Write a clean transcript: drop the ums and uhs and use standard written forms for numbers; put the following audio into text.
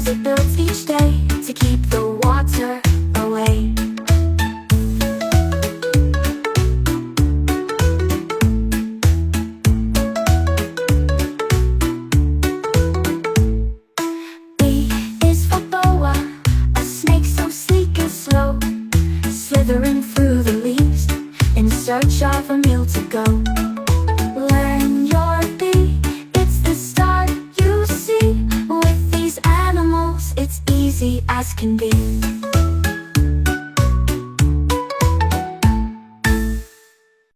walls it builds each day to keep the water away. B is for boa, a snake so sleek and slow, slithering through the leaves in search of a meal to go. Learn your B, it's the start, you see. With these animals, it's easy as can be.